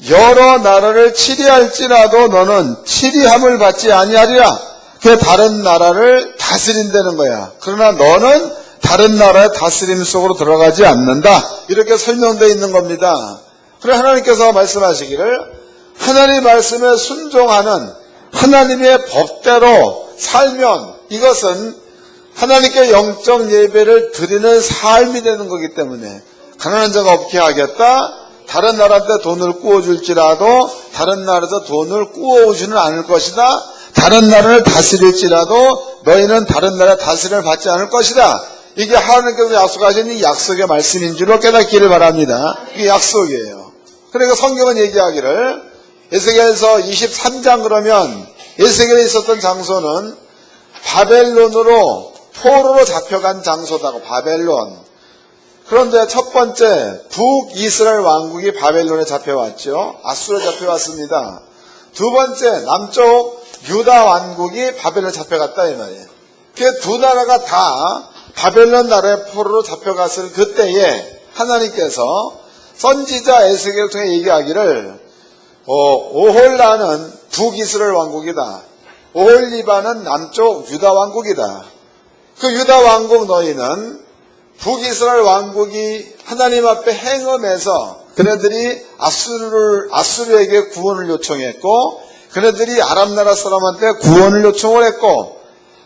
여러 나라를 치리할지라도 너는 치리함을 받지 아니하리라. 그 다른 나라를 다스린다는 거야. 그러나 너는 다른 나라의 다스림 속으로 들어가지 않는다. 이렇게 설명되어 있는 겁니다. 그래 하나님께서 말씀하시기를 하나님 말씀에 순종하는 하나님의 법대로 살면 이것은 하나님께 영적 예배를 드리는 삶이 되는 거기 때문에 가난한 자가 없게 하겠다. 다른 나라한테 돈을 꾸어줄지라도 다른 나라에서 돈을 꾸어오지는 않을 것이다. 다른 나라를 다스릴지라도 너희는 다른 나라의 다스림을 받지 않을 것이다. 이게 하나님께서 약속하신 이 약속의 말씀인 줄로 깨닫기를 바랍니다. 이게 약속이에요. 그러니까 성경은 얘기하기를 에스겔서 23장 그러면 에스겔에 있었던 장소는 바벨론으로 포로로 잡혀간 장소다고. 바벨론. 그런데 첫 번째 북이스라엘 왕국이 바벨론에 잡혀왔죠. 아수르에 잡혀왔습니다. 두 번째 남쪽 유다 왕국이 바벨론에 잡혀갔다 이 말이에요. 그 두 나라가 다 바벨론 나라의 포로로 잡혀갔을 그때에 하나님께서 선지자 에스겔을 통해 얘기하기를 오홀라는 북이스라엘 왕국이다. 오홀리바는 남쪽 유다 왕국이다. 그 유다 왕국 너희는 북이스라엘 왕국이 하나님 앞에 행음해서 그네들이 아수르에게 구원을 요청했고 그네들이 아람 나라 사람한테 구원을 요청을 했고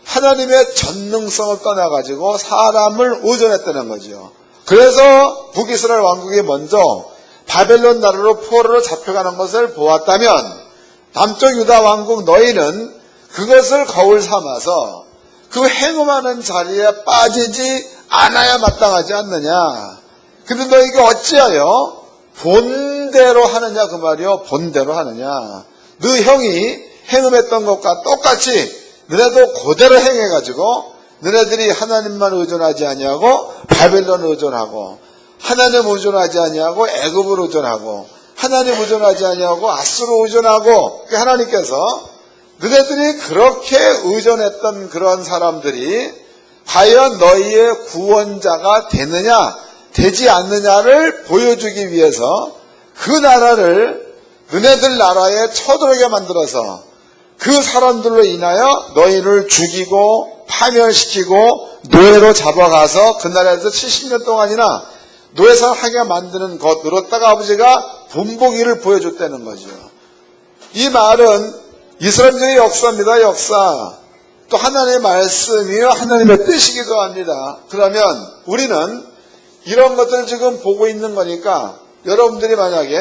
하나님의 전능성을 떠나가지고 사람을 의존했다는 거죠. 그래서 북이스라엘 왕국이 먼저 바벨론 나라로 포로로 잡혀가는 것을 보았다면 남쪽 유다 왕국 너희는 그것을 거울 삼아서 그 행음하는 자리에 빠지지 않아야 마땅하지 않느냐. 근데 너희가 어찌하여 본대로 하느냐 그 말이요. 본대로 하느냐. 너 형이 행음했던 것과 똑같이 너네도 그대로 행해가지고 너네들이 하나님만 의존하지 아니하고 바벨론 의존하고 하나님 의존하지 아니하고 애굽을 의존하고 하나님 의존하지 아니하고 아수르 의존하고 하나님께서 너네들이 그렇게 의존했던 그런 사람들이 과연 너희의 구원자가 되느냐 되지 않느냐를 보여주기 위해서 그 나라를 너네들 나라에 쳐들어오게 만들어서 그 사람들로 인하여 너희를 죽이고 파멸시키고 노예로 잡아가서 그 나라에서 70년 동안이나 노예생활하게 만드는 것으로다가 아버지가 본보기를 보여줬다는 거죠. 이 말은 이스라엘의 역사입니다. 역사. 또 하나님의 말씀이요 하나님의 뜻이기도 합니다. 그러면 우리는 이런 것들을 지금 보고 있는 거니까 여러분들이 만약에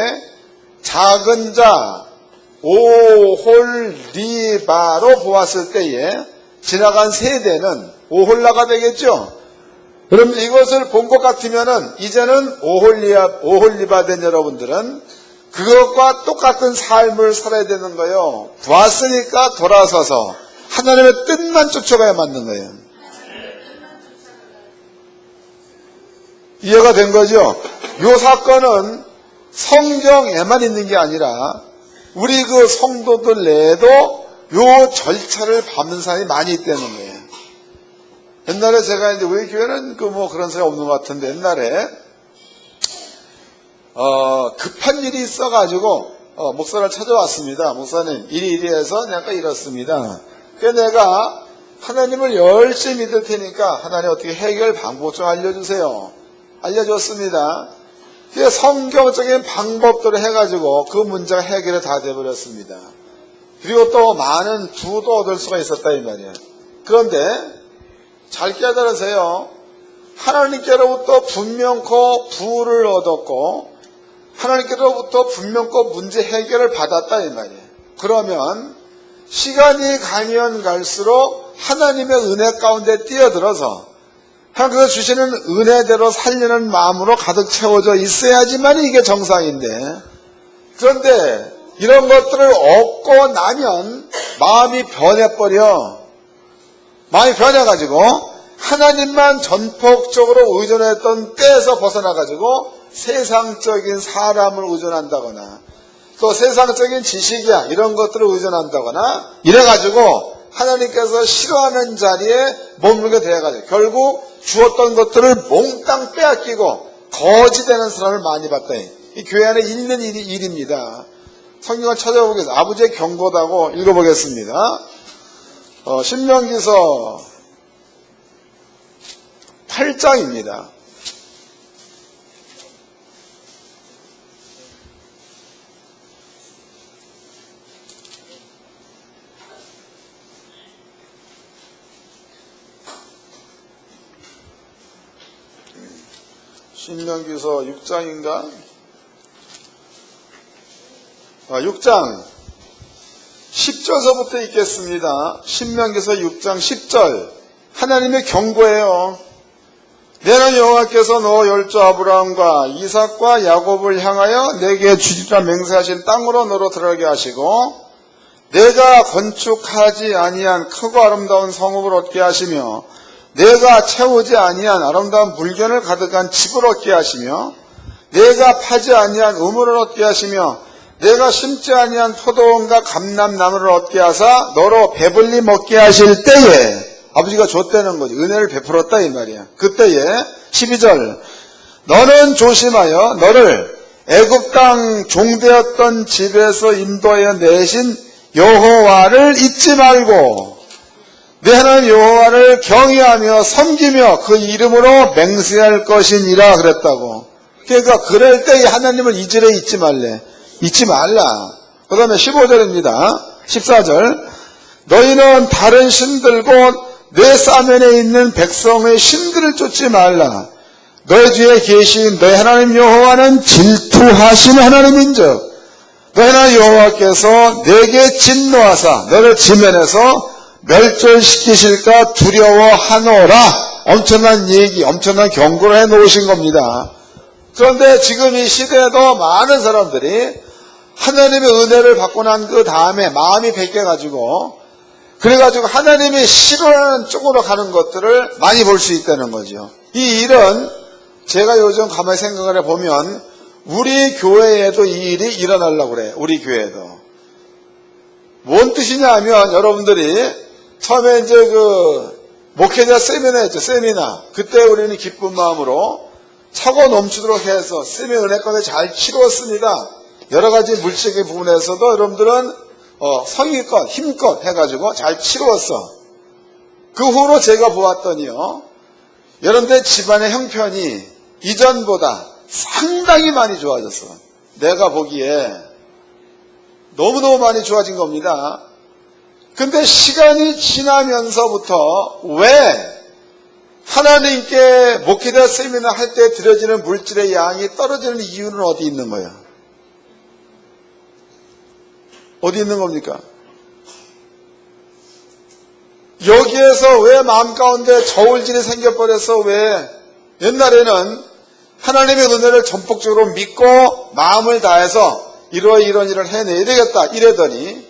작은 자 오홀리바로 보았을 때에 지나간 세대는 오홀라가 되겠죠. 그럼 이것을 본 것 같으면은 이제는 오홀리바 된 여러분들은 그것과 똑같은 삶을 살아야 되는 거예요. 보았으니까 돌아서서 하나님의 뜻만 쫓아가야 맞는 거예요. 이해가 된 거죠? 이 사건은 성경에만 있는 게 아니라 우리 그 성도들 내에도 이 절차를 밟는 사람이 많이 있다는 거예요. 옛날에 제가 이제 우리 교회는 그런 사람이 없는 것 같은데 옛날에 급한 일이 있어가지고 목사를 찾아왔습니다. 목사님 일이 해서 내가 이렇습니다. 그래서 내가 하나님을 열심히 믿을 테니까 하나님 어떻게 해결 방법 좀 알려주세요. 알려줬습니다. 그래서 성경적인 방법들을 해가지고 그 문제가 해결이 다 돼버렸습니다. 그리고 또 많은 부도 얻을 수가 있었다 이 말이에요. 그런데 잘 깨달으세요. 하나님께로부터 분명코 부를 얻었고 하나님께로부터 분명코 문제 해결을 받았다 이 말이에요. 그러면 시간이 가면 갈수록 하나님의 은혜 가운데 뛰어들어서 하나님께서 주시는 은혜대로 살리는 마음으로 가득 채워져 있어야지만 이게 정상인데, 그런데 이런 것들을 얻고 나면 마음이 변해버려. 마음이 변해가지고 하나님만 전폭적으로 의존했던 때에서 벗어나가지고 세상적인 사람을 의존한다거나 또 세상적인 지식이야 이런 것들을 의존한다거나 이래가지고 하나님께서 싫어하는 자리에 머물게 돼가지고 결국 주었던 것들을 몽땅 빼앗기고 거지되는 사람을 많이 봤다. 이 교회 안에 있는 일입니다. 성경을 찾아보겠습니다. 아버지의 경고다고 읽어보겠습니다. 신명기서 8장입니다. 신명기서 6장인가? 6장 10절서부터 읽겠습니다. 신명기서 6장 10절 하나님의 경고예요. 내는 여호와께서 너 열조 아브라함과 이삭과 야곱을 향하여 내게 주리라 맹세하신 땅으로 너로 들어가게 하시고 내가 건축하지 아니한 크고 아름다운 성읍을 얻게 하시며 내가 채우지 아니한 아름다운 물견을 가득한 집을 얻게 하시며 내가 파지 아니한 우물을 얻게 하시며 내가 심지 아니한 포도원과 감람나무를 얻게 하사 너로 배불리 먹게 하실 때에 아버지가 줬다는 거지. 은혜를 베풀었다 이 말이야. 그때에 12절 너는 조심하여 너를 애굽 땅 종되었던 집에서 인도하여 내신 여호와를 잊지 말고 내 하나님 여호와를 경외하며 섬기며 그 이름으로 맹세할 것이니라 그랬다고. 그러니까 그럴 때 하나님을 잊으래 잊지 말래. 잊지 말라. 그 다음에 15절입니다. 14절 너희는 다른 신들 곧 내 사면에 있는 백성의 신들을 쫓지 말라. 너희 뒤에 계신 너희 하나님 여호와는 질투하신 하나님인즉 너희 하나님 여호와께서 내게 진노하사 너를 지면에서 멸절시키실까 두려워하노라. 엄청난 얘기, 엄청난 경고를 해놓으신 겁니다. 그런데 지금 이 시대에도 많은 사람들이 하나님의 은혜를 받고 난 그 다음에 마음이 바뀌어가지고 그래가지고 하나님이 싫어하는 쪽으로 가는 것들을 많이 볼 수 있다는 거죠. 이 일은 제가 요즘 가만히 생각을 해보면 우리 교회에도 이 일이 일어나려고 그래요. 우리 교회에도. 뭔 뜻이냐 하면 여러분들이 처음에 이제 목회자 세미나 했죠. 세미나. 그때 우리는 기쁜 마음으로 차고 넘치도록 해서 쌤의 은혜 가운데 잘 치루었습니다. 여러 가지 물질적인 부분에서도 여러분들은 성의껏 힘껏 해가지고 잘 치루었어. 그 후로 제가 보았더니요, 여러분들 집안의 형편이 이전보다 상당히 많이 좋아졌어. 내가 보기에 너무너무 많이 좋아진 겁니다. 근데 시간이 지나면서부터 왜 하나님께 목회자 세미나 할 때 드려지는 물질의 양이 떨어지는 이유는 어디 있는 거예요? 어디 있는 겁니까? 여기에서 왜 마음 가운데 저울질이 생겨버려서 왜 옛날에는 하나님의 은혜를 전폭적으로 믿고 마음을 다해서 이런 일을 해내야 되겠다 이러더니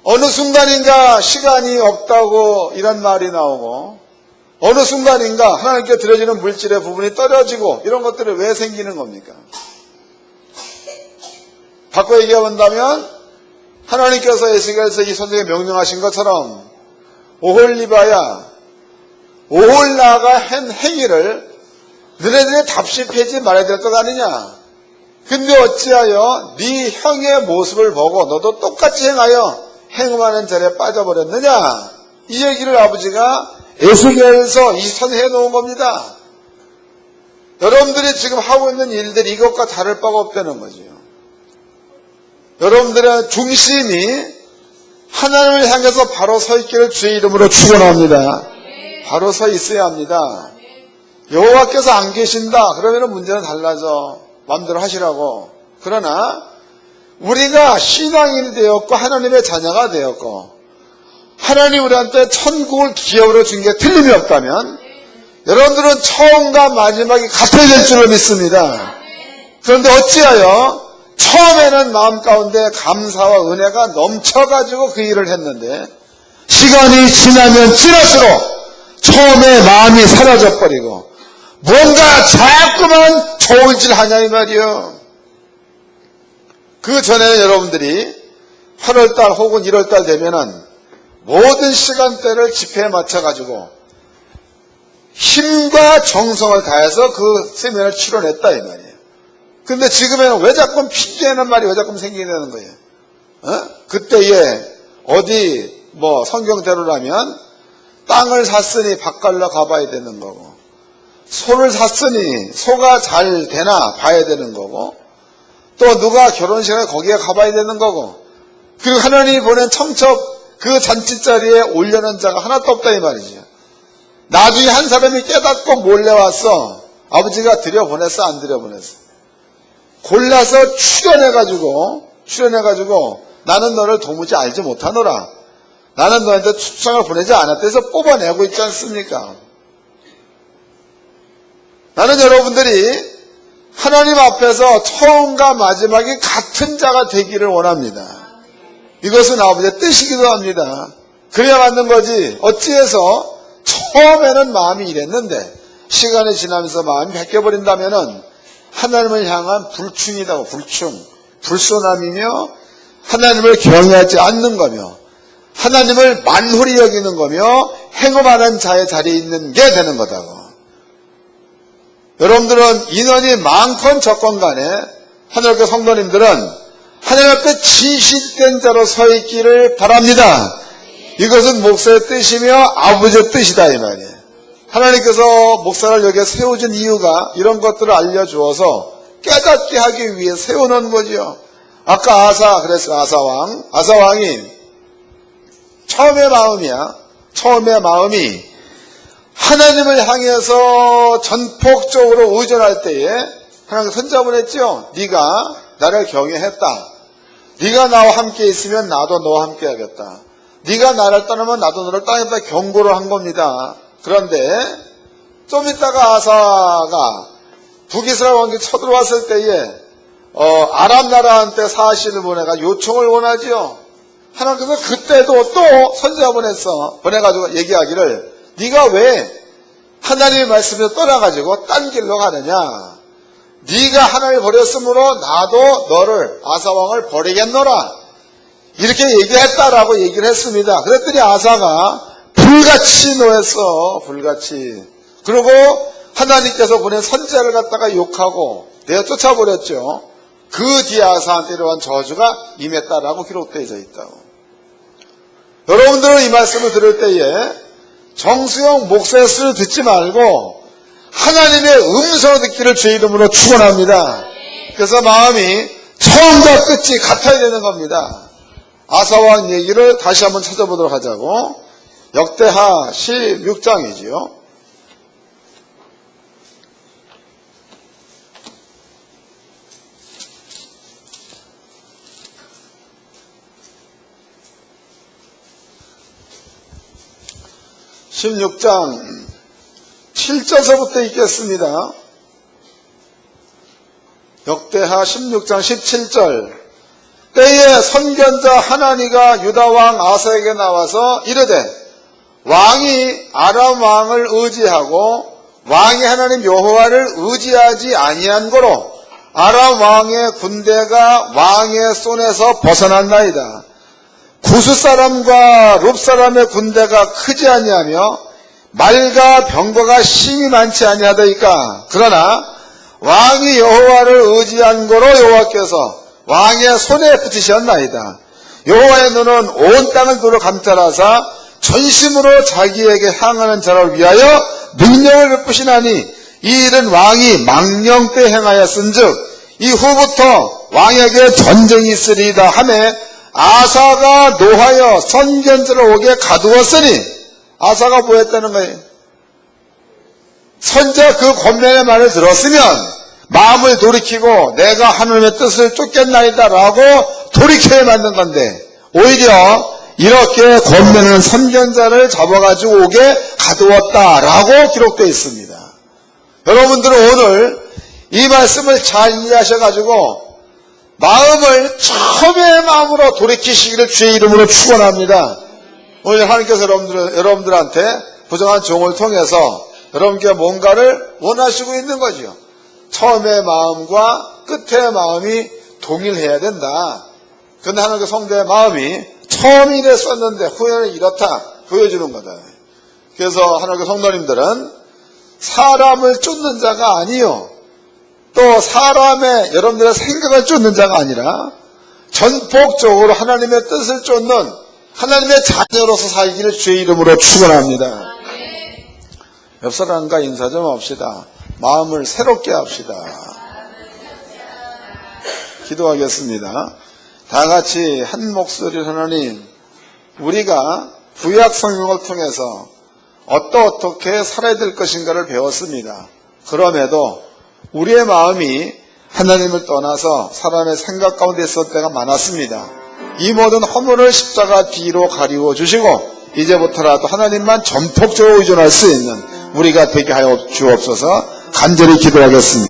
어느 순간인가 시간이 없다고 이런 말이 나오고 어느 순간인가 하나님께 드려지는 물질의 부분이 떨어지고 이런 것들이 왜 생기는 겁니까? 바꿔 얘기해본다면 하나님께서 에스겔에서 이 선생에 명령하신 것처럼 오홀리바야 오홀라가 한 행위를 너네들이 답십하지 말아야 될 것 아니냐. 근데 어찌하여 네 형의 모습을 보고 너도 똑같이 행하여 행음하는 절에 빠져버렸느냐. 이 얘기를 아버지가 에스겔에서 이 선해해 놓은 겁니다. 여러분들이 지금 하고 있는 일들이 이것과 다를 바가 없다는 거죠. 여러분들의 중심이 하나님을 향해서 바로 서 있기를 주의 이름으로 축원합니다. 바로 서 있어야 합니다. 여호와께서 안 계신다 그러면 문제는 달라져. 마음대로 하시라고. 그러나 우리가 신앙인이 되었고 하나님의 자녀가 되었고 하나님 우리한테 천국을 기업으로 준 게 틀림이 없다면 여러분들은 처음과 마지막이 같아야 될 줄로 믿습니다. 그런데 어찌하여 처음에는 마음 가운데 감사와 은혜가 넘쳐가지고 그 일을 했는데 시간이 지나면 지날수록 처음에 마음이 사라져버리고 뭔가 자꾸만 저울질하냐 이 말이요. 그 전에는 여러분들이 8월달 혹은 1월달 되면은 모든 시간대를 집회에 맞춰가지고 힘과 정성을 다해서 그 세미나를 치러냈다 이 말이에요. 근데 지금에는 왜 자꾸 핑계는 말이 왜 자꾸 생기게 되는 거예요? 그때에 어디 성경대로라면 땅을 샀으니 밭갈러 가봐야 되는 거고 소를 샀으니 소가 잘 되나 봐야 되는 거고 또 누가 결혼식에 거기에 가봐야 되는 거고 그리고 하나님이 보낸 청첩 그 잔치자리에 올려놓은 자가 하나도 없다 이 말이죠. 나중에 한 사람이 깨닫고 몰래 왔어. 아버지가 들여보냈어 안 들여보냈어? 골라서 출연해가지고 나는 너를 도무지 알지 못하노라. 나는 너한테 축상을 보내지 않았다 해서 뽑아내고 있지 않습니까? 나는 여러분들이 하나님 앞에서 처음과 마지막이 같은 자가 되기를 원합니다. 이것은 아버지의 뜻이기도 합니다. 그래야 맞는 거지. 어찌해서 처음에는 마음이 이랬는데 시간이 지나면서 마음이 바뀌어버린다면은 하나님을 향한 불충이다. 불순함이며 하나님을 경외하지 않는 거며 하나님을 만홀히 여기는 거며 행음하는 자의 자리에 있는 게 되는 거다고. 여러분들은 인원이 많건 적건 간에 하늘교회 성도님들은 하나님 앞에 진실된 자로 서 있기를 바랍니다. 이것은 목사의 뜻이며 아버지의 뜻이다 이 말이에요. 하나님께서 목사를 여기에 세워준 이유가 이런 것들을 알려주어서 깨닫게 하기 위해 세워놓은 거죠. 아까 그랬어요. 아사왕이 처음의 마음이 하나님을 향해서 전폭적으로 의존할 때에 하나님께서 선자분했죠. 네가 나를 경외했다. 네가 나와 함께 있으면 나도 너와 함께 하겠다. 네가 나를 떠나면 나도 너를 떠나겠다 경고를 한 겁니다. 그런데 좀 있다가 아사가 북이스라엘 왕국이 쳐들어왔을 때에 아람 나라한테 사신을 보내가 요청을 원하지요. 하나님께서 그때도 또 선지자 보내가지고 얘기하기를 네가 왜 하나님의 말씀에서 떠나가지고 딴 길로 가느냐. 네가 하나님을 버렸으므로 나도 너를 아사왕을 버리겠노라. 이렇게 얘기했다라고 얘기를 했습니다. 그랬더니 아사가 불같이 노했어. 불같이. 그리고 하나님께서 보낸 선지자를 갖다가 욕하고 내어 쫓아버렸죠. 그 뒤에 아사한테 이러한 저주가 임했다라고 기록되어 있다고. 여러분들은 이 말씀을 들을 때에 정수영 목사의 수를 듣지 말고 하나님의 음성을 듣기를 주의 이름으로 축원합니다. 그래서 마음이 처음과 끝이 같아야 되는 겁니다. 아사왕 얘기를 다시 한번 찾아보도록 하자고. 역대하 16장이지요. 16장 7절서부터 읽겠습니다. 역대하 16장 17절. 때에 선견자 하나니가 유다왕 아사에게 나와서 이르되 왕이 아람 왕을 의지하고 왕이 하나님 여호와를 의지하지 아니한 고로 아람 왕의 군대가 왕의 손에서 벗어났나이다. 구스 사람과 룹 사람의 군대가 크지 아니하며 말과 병거가 심히 많지 아니하다니까. 그러나 왕이 여호와를 의지한 고로 여호와께서 왕의 손에 붙이셨나이다. 여호와의 눈은 온 땅을 두루 감찰하사 전심으로 자기에게 향하는 자를 위하여 능력을 베푸시나니 이 일은 왕이 망령 때 행하였은즉 이후부터 왕에게 전쟁이 있으리이다 하매 아사가 노하여 선견자를 옥에 가두었으니 아사가 뭐 했다는 거예요? 선자 그 권면의 말을 들었으면 마음을 돌이키고 내가 하나님의 뜻을 쫓겠나이다 라고 돌이켜야 만든 건데 오히려 이렇게 권면하는 선견자를 잡아가지고 옥에 가두었다라고 기록되어 있습니다. 여러분들은 오늘 이 말씀을 잘 이해하셔가지고 마음을 처음의 마음으로 돌이키시기를 주의 이름으로 축원합니다. 오늘 하나님께서 여러분들한테 부정한 종을 통해서 여러분께 뭔가를 원하시고 있는 거죠. 처음의 마음과 끝의 마음이 동일해야 된다. 그런데 하나님의 성도의 마음이 처음에 이랬었는데 후에는 이렇다 보여주는 거다. 그래서 하나님의 성도님들은 사람을 쫓는 자가 아니요 또 사람의 여러분들의 생각을 쫓는 자가 아니라 전폭적으로 하나님의 뜻을 쫓는 하나님의 자녀로서 살기를 주의 이름으로 축원합니다. 옆 사람과 인사 좀 합시다. 마음을 새롭게 합시다. 기도하겠습니다. 다 같이 한 목소리로 하나님, 우리가 구약 성경을 통해서 어떻게 살아야 될 것인가를 배웠습니다. 그럼에도 우리의 마음이 하나님을 떠나서 사람의 생각 가운데 있을 때가 많았습니다. 이 모든 허물을 십자가 뒤로 가리워 주시고 이제부터라도 하나님만 전폭적으로 의존할 수 있는 우리가 되게 하여 주옵소서. 간절히 기도하겠습니다.